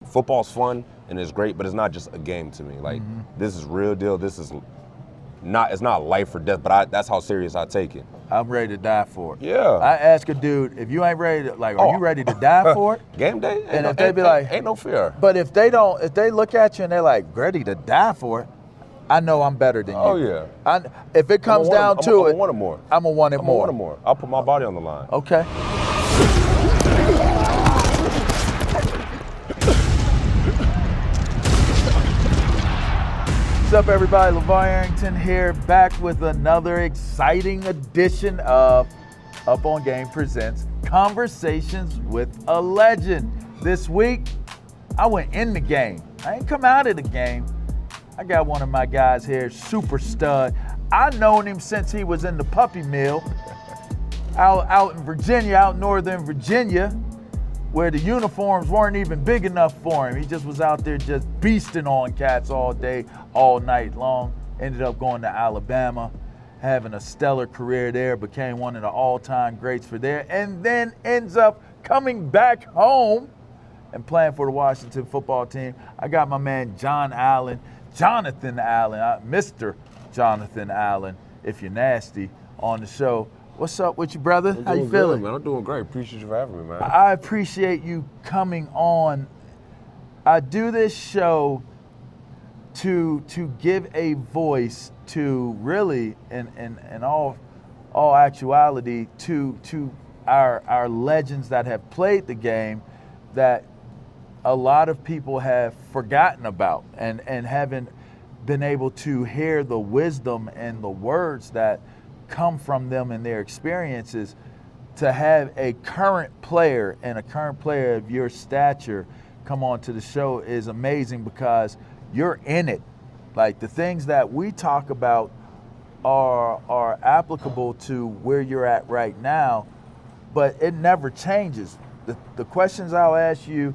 Football's fun and it's great, but it's not just a game to me. Like, this is real deal. This is not, it's not life or death, but that's how serious I take it. I'm ready to die for it. Yeah. I ask a dude, if you ain't ready to, like, are you ready to die for it? Game day? And if they be like, ain't no fear. But if they look at you and they're like, ready to die for it, I know I'm better than you. Oh, yeah. If it comes down to it, I'm want it more. I'm going to want it more. I want it more. I'll put my body on the line. Okay. What's up, everybody? LaVar Arrington here, back with another exciting edition of Up on Game presents Conversations with a Legend. This week, I went in the game. I ain't come out of the game. I got one of my guys here, super stud. I've known him since he was in the puppy mill out in Virginia, out northern Virginia, where the uniforms weren't even big enough for him. He just was out there just beasting on cats all day, all night long. Ended up going to Alabama, having a stellar career there, became one of the all-time greats for there, and then ends up coming back home and playing for the Washington football team. I got my man Jonathan Allen, Mr. Jonathan Allen, if you're nasty, on the show. What's up with you, brother? How you feeling? Good, man. I'm doing great. Appreciate you for having me, man. I appreciate you coming on. I do this show to give a voice to really, in all actuality, to our legends that have played the game that a lot of people have forgotten about and haven't been able to hear the wisdom and the words that come from them and their experiences. To have a current player and a current player of your stature come on to the show is amazing because you're in it. Like, the things that we talk about are applicable to where you're at right now, but it never changes. The questions I'll ask you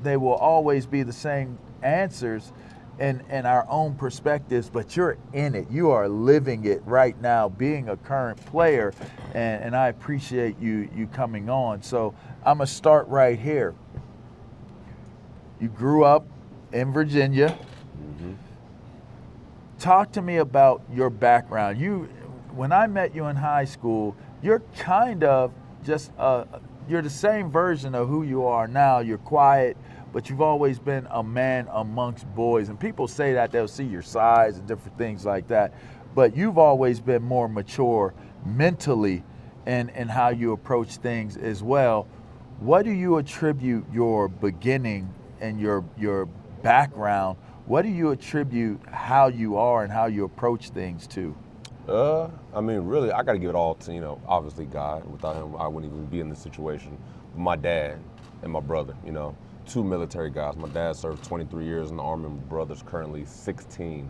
they will always be the same answers in our own perspectives, but you're in it. You are living it right now, being a current player, and I appreciate you coming on. So I'm going to start right here. You grew up in Virginia. Mm-hmm. Talk to me about your background. When I met you in high school, you're kind of just you're the same version of who you are now. You're quiet, but you've always been a man amongst boys. And people say that, they'll see your size and different things like that. But you've always been more mature mentally in how you approach things as well. What do you attribute your beginning and your background? What do you attribute how you are and how you approach things to? I mean, really, I got to give it all to, obviously God. Without him, I wouldn't even be in this situation. My dad and my brother, two military guys. My dad served 23 years in the Army. My brother's currently 16.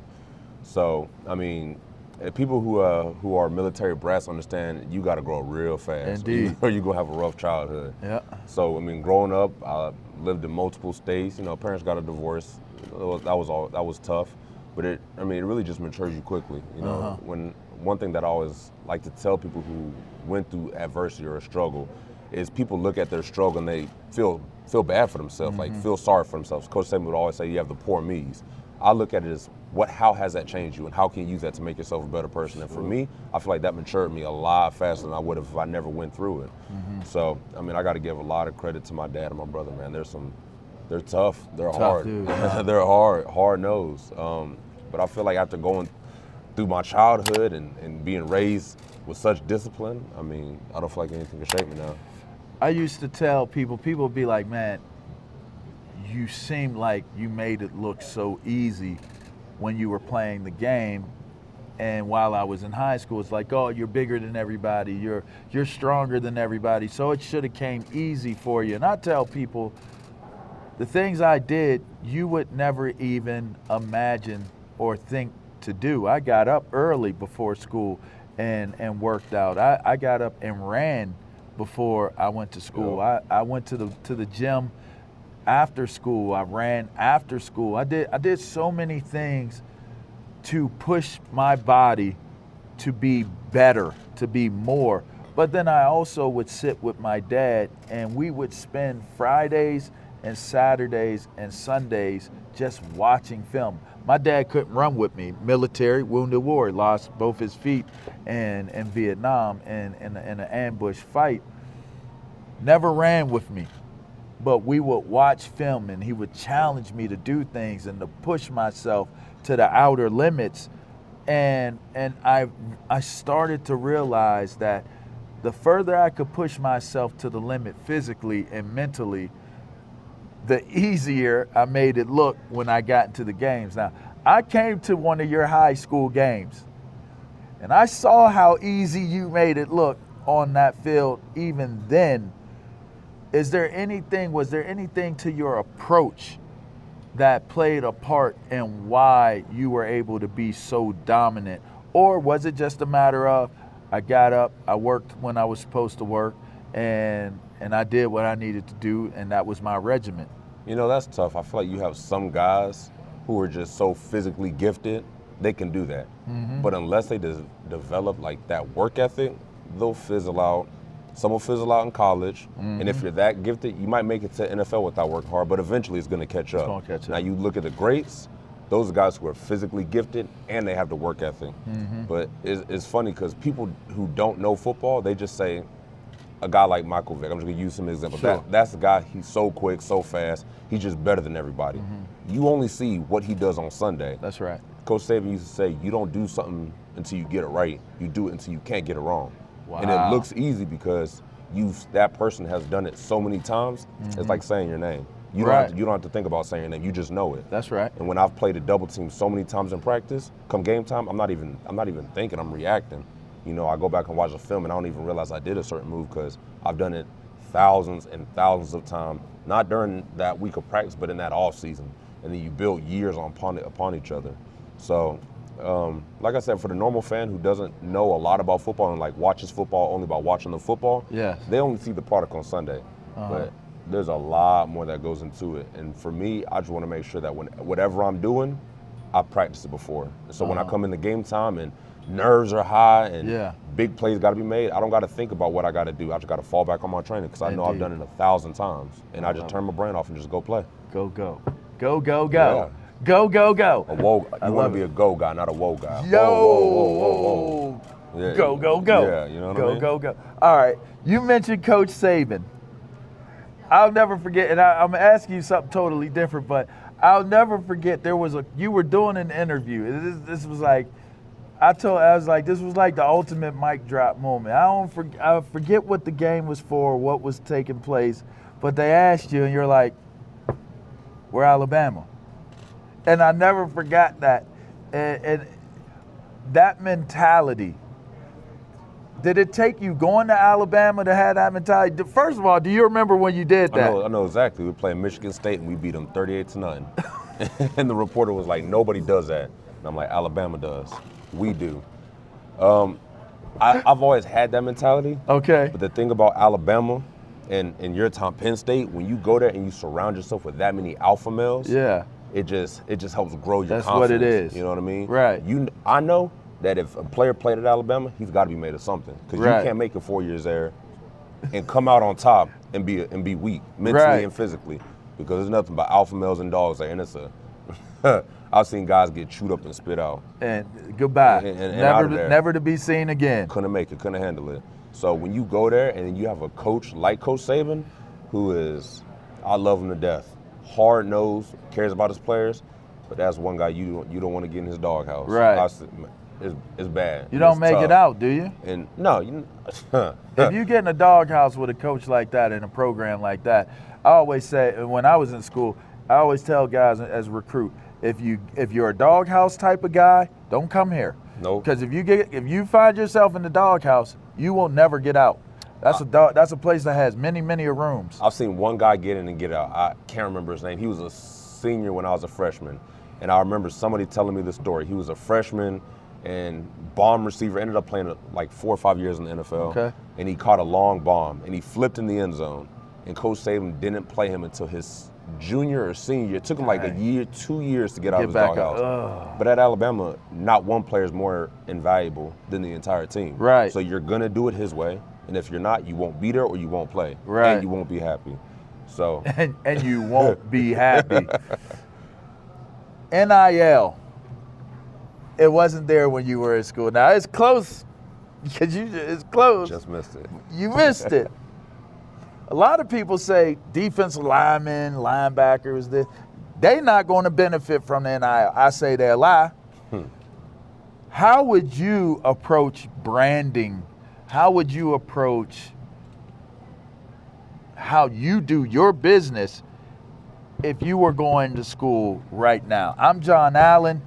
So, I mean, people who are military brats understand you got to grow real fast. Indeed. Or you're going to have a rough childhood. Yeah. So, I mean, growing up, I lived in multiple states. Parents got a divorce. That was tough. But it really just matures you quickly. When one thing that I always like to tell people who went through adversity or a struggle is people look at their struggle and they feel bad for themselves, like feel sorry for themselves. Coach Saban would always say you have the poor me's. I look at it as how has that changed you and how can you use that to make yourself a better person? And for me, I feel like that matured me a lot faster than I would have if I never went through it. Mm-hmm. So, I got to give a lot of credit to my dad and my brother, man. They're tough. They're hard. Dude. They're hard-nosed. But I feel like after going through my childhood and being raised with such discipline, I don't feel like anything can shake me now. I used to tell people would be like, man, you seem like you made it look so easy when you were playing the game. And while I was in high school, it's like, oh, you're bigger than everybody. You're stronger than everybody. So it should have came easy for you. And I tell people, the things I did, you would never even imagine or think to do. I got up early before school and worked out. I got up and ran before I went to school. Yep. I went to the gym after school. I ran after school. I did so many things to push my body to be better, to be more. But then I also would sit with my dad and we would spend Fridays and Saturdays and Sundays just watching film. My dad couldn't run with me. Military, wounded warrior, lost both his feet in Vietnam in an ambush fight. Never ran with me. But we would watch film and he would challenge me to do things and to push myself to the outer limits. And I started to realize that the further I could push myself to the limit physically and mentally, the easier I made it look when I got into the games. Now, I came to one of your high school games, and I saw how easy you made it look on that field even then. Was there anything to your approach that played a part in why you were able to be so dominant? Or was it just a matter of, I got up, I worked when I was supposed to work, and I did what I needed to do, and that was my regiment? You know, that's tough. I feel like you have some guys who are just so physically gifted, they can do that. Mm-hmm. But unless they develop like that work ethic, they'll fizzle out. Some will fizzle out in college, and if you're that gifted, you might make it to NFL without working hard, but eventually it's going to catch up. It's gonna catch up. Now you look at the greats, those are guys who are physically gifted and they have the work ethic. But it's funny because people who don't know football, they just say, a guy like Michael Vick, I'm just going to use him as an example. Sure. That's the guy, he's so quick, so fast, he's just better than everybody. You only see what he does on Sunday. That's right. Coach Saban used to say, you don't do something until you get it right. You do it until you can't get it wrong. Wow. And it looks easy because that person has done it so many times. It's like saying your name. You don't have to think about saying your name. You just know it. That's right. And when I've played a double team so many times in practice, come game time, I'm not even thinking. I'm reacting. You know, I go back and watch a film and I don't even realize I did a certain move because I've done it thousands and thousands of times. Not during that week of practice, but in that off season. And then you build years upon each other. So. Like I said, for the normal fan who doesn't know a lot about football and like watches football only by watching the football, they only see the product on Sunday. But there's a lot more that goes into it. And for me, I just want to make sure that whatever I'm doing, I practiced it before. And so when I come in the game time and nerves are high and big plays got to be made, I don't got to think about what I got to do. I just got to fall back on my training because I know I've done it 1,000 times. And I just turn my brain off and just go play. Go, go. Go, go, go. Yeah. Go, go, go. You want to be a go guy, not a whoa guy. Yo. Whoa. Yeah, go, go, go. Yeah, you know what I mean? Go, go, go. All right. You mentioned Coach Saban. I'll never forget, and I'm going to ask you something totally different, but I'll never forget you were doing an interview. This was like, this was like the ultimate mic drop moment. I forget what the game was for, what was taking place, but they asked you and you're like, we're Alabama. And I never forgot that. And that mentality, did it take you going to Alabama to have that mentality? First of all, do you remember when you did that? I know exactly. We were playing Michigan State and we beat them 38-0. And the reporter was like, nobody does that. And I'm like, Alabama does. We do. I've always had that mentality. Okay. But the thing about Alabama and in your time, Penn State, when you go there and you surround yourself with that many alpha males, it just helps grow your confidence. That's what it is. You know what I mean? Right. I know that if a player played at Alabama, he's got to be made of something. Because you can't make it 4 years there and come out on top and be weak mentally and physically. Because there's nothing but alpha males and dogs there. And I've seen guys get chewed up and spit out. And goodbye. And never to be seen again. Couldn't make it, couldn't handle it. So when you go there and you have a coach like Coach Saban, who is, I love him to death. Hard-nosed, cares about his players, but that's one guy you don't want to get in his doghouse. Right. It's bad. You don't make it out, do you? And no. If you get in a doghouse with a coach like that in a program like that, I always say, when I was in school, I always tell guys as a recruit, if you're a doghouse type of guy, don't come here. Nope. Because if you find yourself in the doghouse, you will never get out. That's a place that has many rooms. I've seen one guy get in and get out. I can't remember his name. He was a senior when I was a freshman. And I remember somebody telling me the story. He was a freshman and bomb receiver, ended up playing like 4 or 5 years in the NFL. Okay. And he caught a long bomb and he flipped in the end zone. And Coach Saban didn't play him until his junior or senior year. It took him like a year, 2 years to get out of his doghouse. But at Alabama, not one player is more invaluable than the entire team. Right. So you're going to do it his way. And if you're not, you won't be there or you won't play. Right. And you won't be happy. So and you won't be happy. NIL. It wasn't there when you were in school. Now it's close because it's close. just missed it. You missed it. A lot of people say defensive linemen, linebackers, they're not going to benefit from the NIL. I say they're a lie. How would you approach branding? How would you approach how you do your business if you were going to school right now? I'm John Allen.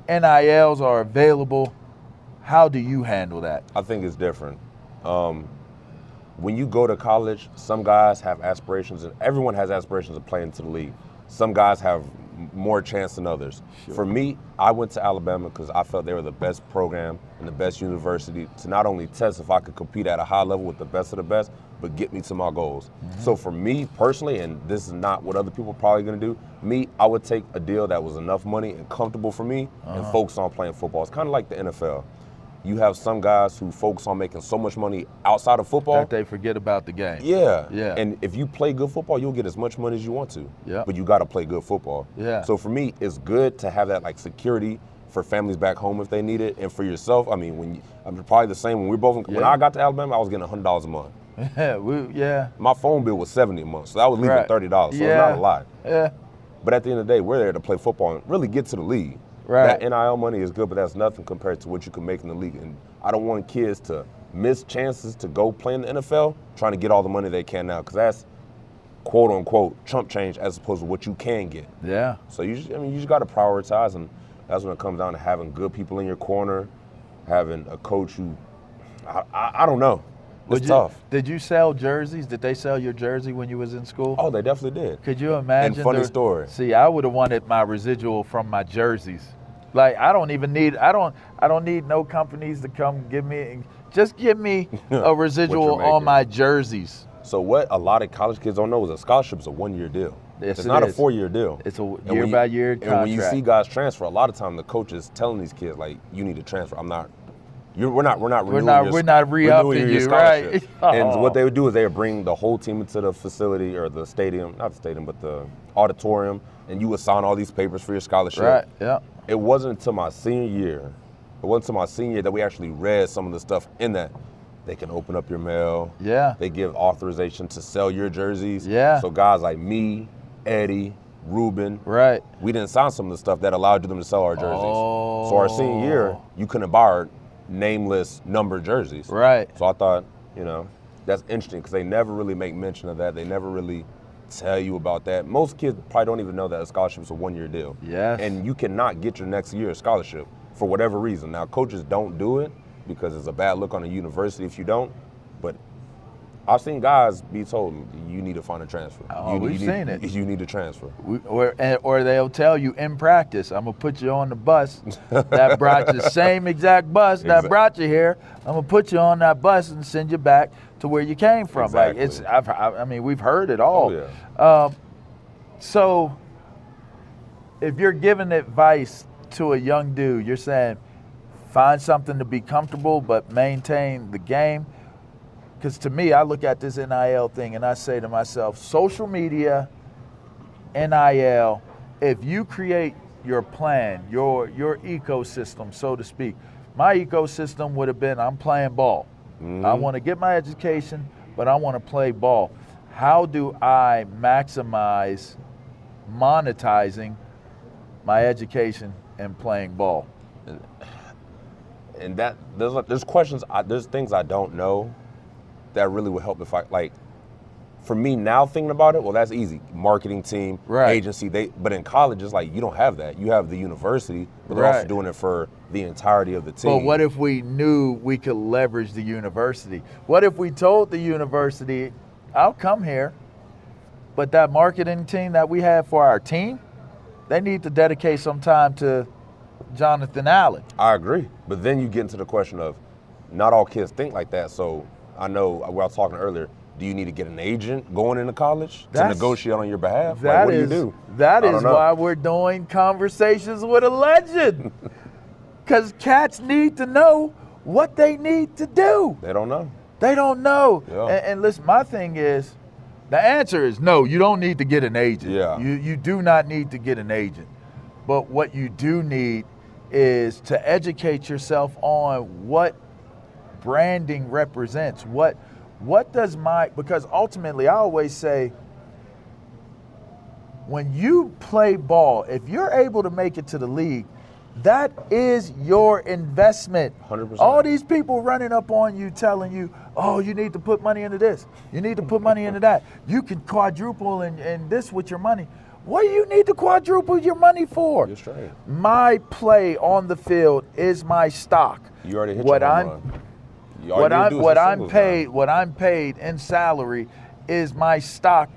NILs are available. How do you handle that? I think it's different. When you go to college, some guys have aspirations, and everyone has aspirations of playing to the league. Some guys have more chance than others. Sure. For me, I went to Alabama because I felt they were the best program and the best university to not only test if I could compete at a high level with the best of the best, but get me to my goals. Mm-hmm. So for me personally, and this is not what other people are probably gonna do, I would take a deal that was enough money and comfortable for me and focus on playing football. It's kind of like the NFL. You have some guys who focus on making so much money outside of football that they forget about the game. Yeah. And if you play good football, you'll get as much money as you want to. Yeah. But you got to play good football. Yeah. So for me, it's good to have that like security for families back home if they need it, and for yourself. I mean, I'm probably the same. When we both when I got to Alabama, I was getting $100 a month. My phone bill was $70 a month, so I was leaving $30. So it's not a lot. Yeah. But at the end of the day, we're there to play football and really get to the league. Right. That NIL money is good, but that's nothing compared to what you can make in the league. And I don't want kids to miss chances to go play in the NFL trying to get all the money they can now, because that's quote unquote chump change as opposed to what you can get. Yeah. So you just got to prioritize, and that's when it comes down to having good people in your corner, having a coach who, I don't know. It's tough. Did you sell jerseys? Did they sell your jersey when you was in school? Oh, they definitely did. Could you imagine? And funny story. See, I would have wanted my residual from my jerseys. Like I don't need no companies to come give me. Just give me a residual on my jerseys. So what a lot of college kids don't know is a scholarship is a 1-year deal. Yes, it's not a 4-year deal. It's a year-by-year contract. And when you see guys transfer, a lot of time the coach is telling these kids like, you need to transfer. We're not re-upping you, right? And what they would do is they would bring the whole team into the facility or the stadium, not the stadium, but the auditorium, and you would sign all these papers for your scholarship. Right. Yeah. It wasn't until my senior year. That we actually read some of the stuff in that. They can open up your mail. Yeah. They give authorization to sell your jerseys. Yeah. So guys like me, Eddie, Ruben, right. We didn't sign some of the stuff that allowed them to sell our jerseys. Oh. So our senior year, you couldn't buy our nameless numbered jerseys. Right. So I thought, that's interesting because they never really make mention of that. They never really tell you about that. Most kids probably don't even know that a scholarship is a 1-year deal. Yes. And you cannot get your next year a scholarship for whatever reason. Now, coaches don't do it because it's a bad look on a university if you don't. But I've seen guys be told, you need to find a transfer. We've seen it. You need to transfer. Or they'll tell you in practice, I'm going to put you on the bus that brought you, same exact bus that brought you here. I'm going to put you on that bus and send you back to where you came from. Exactly. Like we've heard it all. Oh, yeah. So if you're giving advice to a young dude, you're saying find something to be comfortable but maintain the game. Because to me, I look at this NIL thing and I say to myself, social media, NIL, if you create your plan, your ecosystem, so to speak, my ecosystem would have been I'm playing ball. Mm-hmm. I want to get my education, but I want to play ball. How do I maximize monetizing my education and playing ball? And that there's questions, there's things I don't know that really would help if for me now thinking about it, well, that's easy. Marketing team, right. Agency, but in college, it's like you don't have that. You have the university, but they're also doing it for the entirety of the team. But what if we knew we could leverage the university? What if we told the university, I'll come here, but that marketing team that we have for our team, they need to dedicate some time to Jonathan Allen. I agree. But then you get into the question of not all kids think like that. So I know we were talking earlier, do you need to get an agent going into college to negotiate on your behalf? What do you do? That is why we're doing Conversations with a Legend. Because cats need to know what they need to do. They don't know. They don't know. Yeah. And listen, my thing is, The answer is no, you don't need to get an agent. Yeah. You do not need to get an agent. But what you do need is to educate yourself on what branding represents. What does because ultimately I always say, when you play ball, if you're able to make it to the league, that is your investment. 100%. All these people running up on you telling you, oh, you need to put money into this. You need to put money into that. You can quadruple and this with your money. What do you need to quadruple your money for? You're straight. My play on the field is my stock. You already hit what your home run. What I'm paid in salary is my stock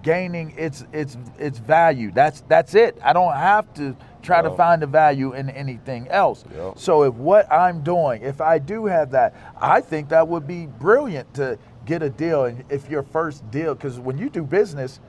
gaining its value. That's it. I don't have to try to find the value in anything else. Yep. So if what I'm doing, if I do have that, I think that would be brilliant to get a deal. And if your first deal, because when you do business,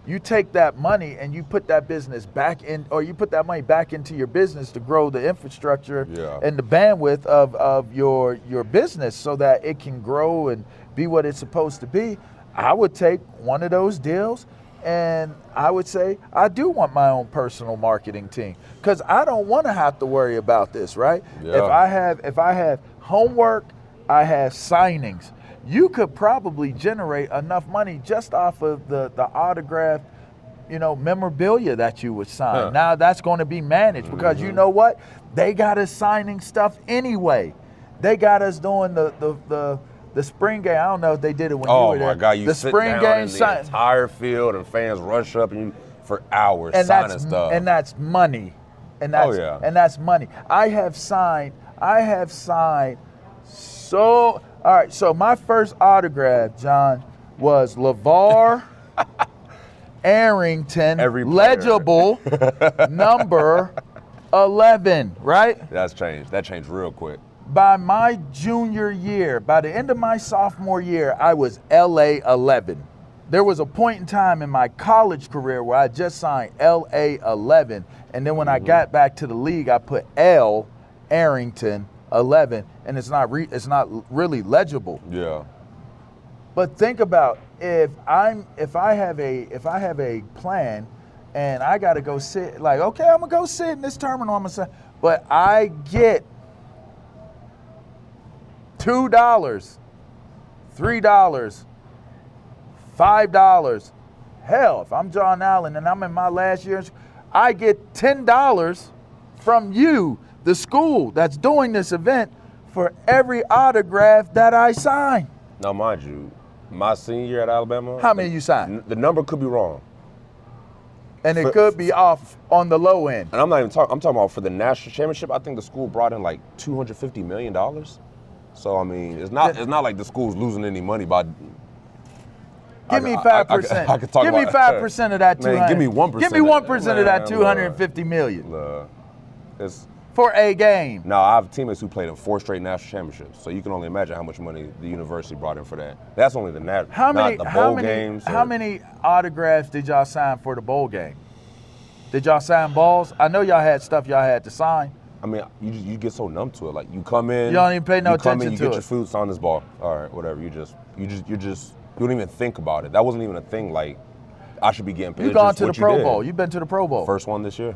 you take that money and you put that business back in, or you put that money back into your business to grow the infrastructure and the bandwidth of your business so that it can grow and be what it's supposed to be. I would take one of those deals and I would say, I do want my own personal marketing team because I don't want to have to worry about this, right? Yeah. If I have homework, I have signings. You could probably generate enough money just off of the autograph, memorabilia that you would sign. Huh. Now that's going to be managed because you know what? They got us signing stuff anyway. They got us doing the spring game. I don't know if they did it when you were there. Oh my God! You the sit spring down game in the entire field, and fans rush up and for hours signing stuff. And that's money. And that's and that's money. I have signed. So all right. So my first autograph, John, was LaVar Arrington, legible number 11. Right. That's changed. That changed real quick. By my junior year, by the end of my sophomore year, I was LA 11. There was a point in time in my college career where I just signed LA 11. And then when I got back to the league, I put L Arrington 11, and it's not really legible. Yeah. But think about if I have a plan and I got to go sit, like, okay, I'm going to go sit in this terminal, I'm going to say, but I get $2, $3, $5. Hell, if I'm John Allen and I'm in my last years, I get $10 from you, the school that's doing this event, for every autograph that I sign. Now, mind you, my senior year at Alabama. How many you signed? The number could be wrong. And it could be off on the low end. And I'm not even talking. I'm talking about for the national championship. I think the school brought in like $250 million. So I mean, it's not like the school's losing any money by. Give me 5%. Give me 5% of that 200. Man, give me 1%. Give me 1% of that 250 million. It's for a game. No, I have teammates who played in 4 straight national championships. So you can only imagine how much money the university brought in for that. That's only the national. Not the bowl games. How many autographs did y'all sign for the bowl game? Did y'all sign balls? I know y'all had stuff y'all had to sign. I mean, you get so numb to it. Like you come in, you don't even pay no attention to it. You get your food, sign this ball. All right, whatever. You don't even think about it. That wasn't even a thing. Like I should be getting paid. You gone to the Pro Bowl? You've been to the Pro Bowl? First one this year.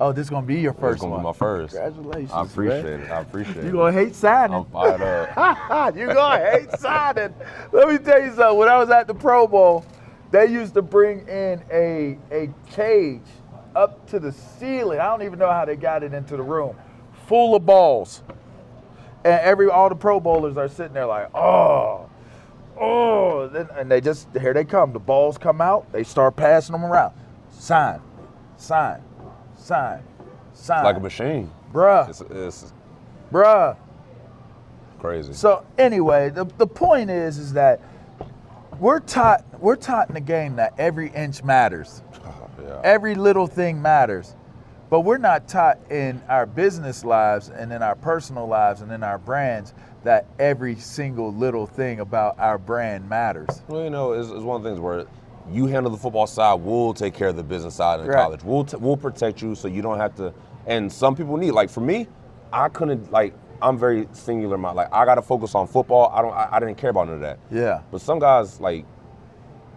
Oh, this is gonna be your first one. It's gonna be my first. Congratulations. I appreciate it. I appreciate it. You gonna hate signing? I'm fired up. You gonna hate signing? Let me tell you something. When I was at the Pro Bowl, they used to bring in a cage up to the ceiling. I don't even know how they got it into the room, full of balls. And all the Pro Bowlers are sitting there like, oh. And they just, here they come. The balls come out. They start passing them around. Sign. Like a machine. Bruh. It's Bruh. Crazy. So anyway, the point is that we're taught in the game that every inch matters. Yeah. Every little thing matters. But we're not taught in our business lives and in our personal lives and in our brands that every single little thing about our brand matters. Well, it's one of the things where you handle the football side, we'll take care of the business side in college. We'll protect you so you don't have to. And some people need, like for me, I couldn't, like, I'm very singular. Like I got to focus on football. I didn't care about none of that. Yeah. But some guys, like,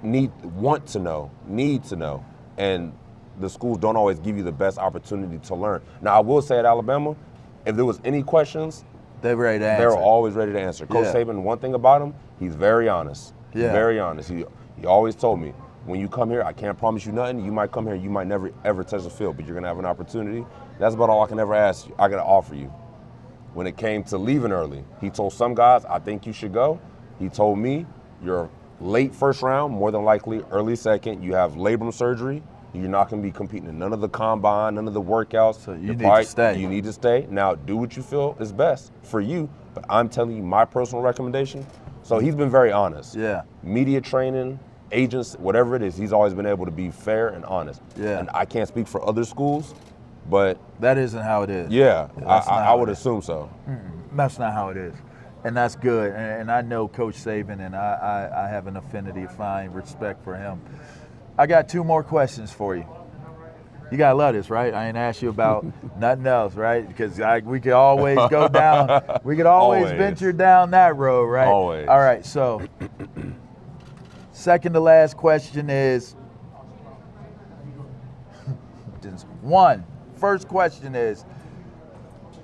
want to know, need to know. And the schools don't always give you the best opportunity to learn. Now, I will say at Alabama, if there was any questions, they were ready to answer. They were always ready to answer. Coach Saban, one thing about him, he's very honest. He's very honest. He always told me, when you come here, I can't promise you nothing. You might come here, you might never ever touch the field, but you're gonna have an opportunity. That's about all I can ever ask you. I gotta offer you. When it came to leaving early, he told some guys, I think you should go. He told me, you're late first round, more than likely early second. You have labrum surgery. You're not going to be competing in none of the combine, none of the workouts. So you need to stay. You need to stay. Now, do what you feel is best for you, but I'm telling you my personal recommendation. So he's been very honest. Yeah. Media training, agents, whatever it is, he's always been able to be fair and honest. Yeah. And I can't speak for other schools, but that isn't how it is. Yeah, I would assume so. That's not how it is. And that's good. And I know Coach Saban, and I have an affinity, fine respect for him. I got 2 more questions for you. You gotta love this, right? I ain't asked you about nothing else, right? Because we could always go down. We could always venture down that road, right? Always. All right. So, second to last question is First question is,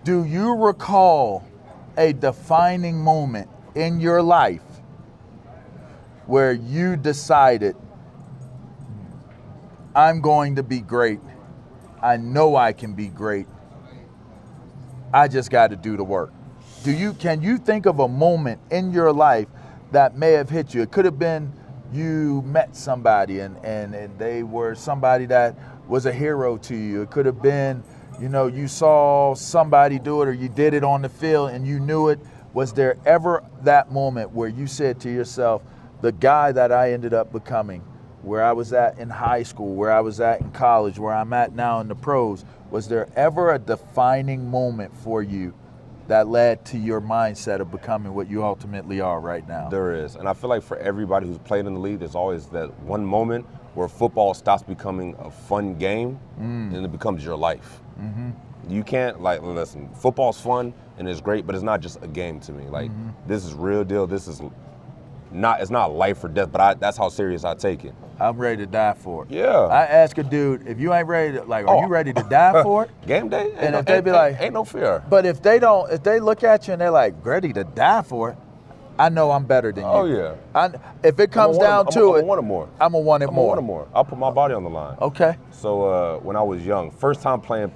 do you recall a defining moment in your life where you decided, I'm going to be great. I know I can be great. I just got to do the work. Can you think of a moment in your life that may have hit you? It could have been you met somebody and they were somebody that was a hero to you. It could have been, you saw somebody do it or you did it on the field and you knew it. Was there ever that moment where you said to yourself, the guy that I ended up becoming, where I was at in high school, where I was at in college, where I'm at now in the pros, was there ever a defining moment for you that led to your mindset of becoming what you ultimately are right now? There is. And I feel like for everybody who's played in the league, there's always that one moment where football stops becoming a fun game and it becomes your life. You can't, listen, football's fun and it's great, but it's not just a game to me. This is real deal. This is it's not life or death, but that's how serious I take it. I'm ready to die for it. Yeah. I ask a dude, if you ain't ready to, are you ready to die for it? Game day? And if they be like, ain't no fear. But if they look at you and they're like, ready to die for it, I know I'm better than you. Oh, yeah. If it comes down to it, I'm want it more. I'm going to want it more. I want it more. I'll put my body on the line. Okay. So when I was young, first time playing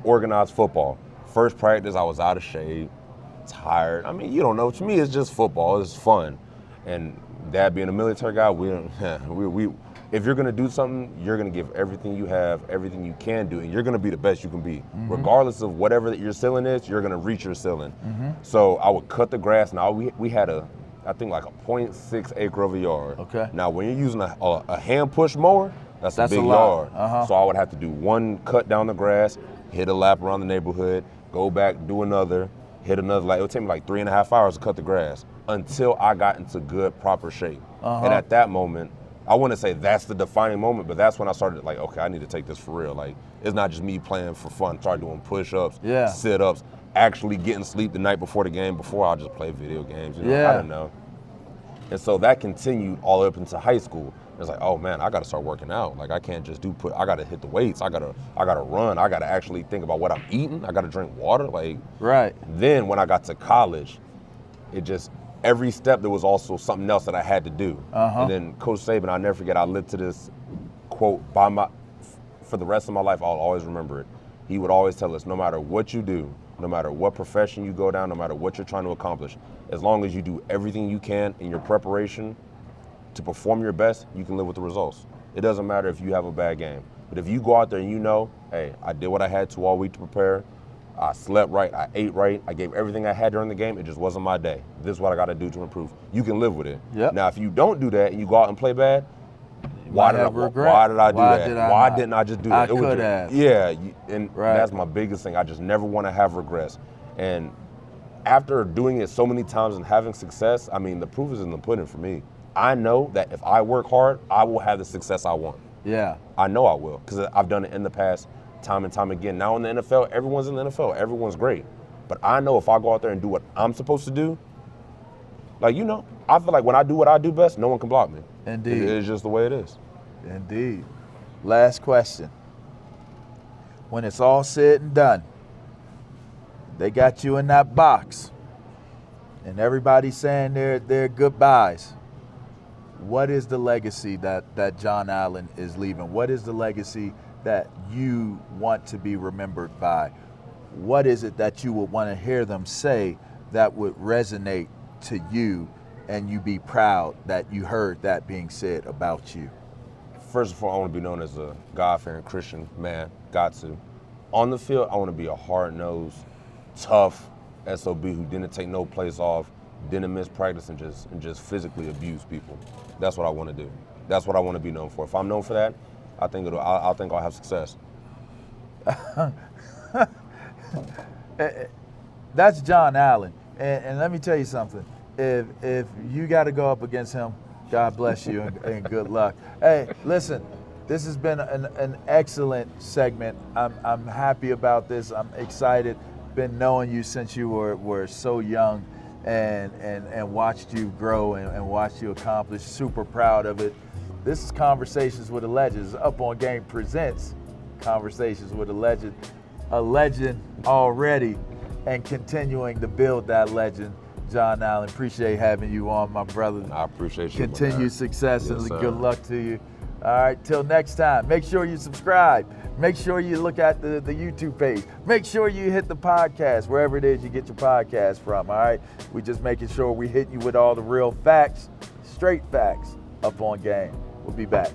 organized football, first practice, I was out of shape, tired. I mean, you don't know. To me, it's just football. It's fun. And Dad being a military guy, if you're gonna do something, you're gonna give everything you have, everything you can do, and you're gonna be the best you can be. Regardless of whatever that your ceiling is, you're gonna reach your ceiling. So I would cut the grass. Now we had I think like a 0.6 acre of a yard. Okay. Now when you're using a hand push mower, that's a big lot. yard. So I would have to do one cut down the grass, hit a lap around the neighborhood, go back, do another, hit another. It would take me like 3.5 hours to cut the grass until I got into good, proper shape. And at that moment, I wouldn't say that's the defining moment, but that's when I started okay, I need to take this for real. It's not just me playing for fun. Start doing push-ups, sit-ups, actually getting sleep the night before the game. Before I just play video games, I don't know. And so that continued all up into high school. It's like, oh man, I got to start working out. I can't just I got to hit the weights. I got to run. I got to actually think about what I'm eating. I got to drink water. Right. Then when I got to college, every step there was also something else that I had to do. And then Coach Saban, I'll never forget, I lived to this quote for the rest of my life. I'll always remember it. He would always tell us, no matter what you do, no matter what profession you go down, no matter what you're trying to accomplish, as long as you do everything you can in your preparation to perform your best, you can live with the results. It doesn't matter if you have a bad game. But if you go out there and hey, I did what I had to all week to prepare, I slept right, I ate right, I gave everything I had during the game, it just wasn't my day. This is what I got to do to improve. You can live with it. Yep. Now, if you don't do that and you go out and play bad, why did I do that? Why didn't I just do that? I could have. Yeah, and that's my biggest thing. I just never want to have regrets. And after doing it so many times and having success, I mean, the proof is in the pudding for me. I know that if I work hard, I will have the success I want. Yeah. I know I will, because I've done it in the past time and time again. Now in the NFL, everyone's in the NFL. Everyone's great. But I know if I go out there and do what I'm supposed to do, I feel like when I do what I do best, no one can block me. Indeed. It's just the way it is. Indeed. Last question. When it's all said and done, they got you in that box, and everybody's saying their goodbyes. What is the legacy that John Allen is leaving? What is the legacy that you want to be remembered by? What is it that you would want to hear them say that would resonate to you, and you be proud that you heard that being said about you? First of all, I want to be known as a God-fearing Christian man. Got to. On the field, I want to be a hard-nosed, tough SOB who didn't take no place off, didn't miss practice, and just physically abuse people. That's what I want to do. That's what I want to be known for. If I'm known for that, I think I'll have success. That's John Allen, and let me tell you something. If you got to go up against him, God bless you and good luck. Hey, listen, this has been an excellent segment. I'm happy about this. I'm excited. Been knowing you since you were so young, and watched you grow and watched you accomplish. Super proud of it. This is Conversations with a Legend. It's Up On Game presents Conversations with a Legend. A legend already, and continuing to build that legend. John Allen, appreciate having you on, my brother. I appreciate you. Continued success, yes, and sir. Good luck to you. All right, till next time. Make sure you subscribe. Make sure you look at the YouTube page. Make sure you hit the podcast, wherever it is you get your podcast from, all right? We just making sure we hit you with all the real facts, straight facts, Up On Game. We'll be back.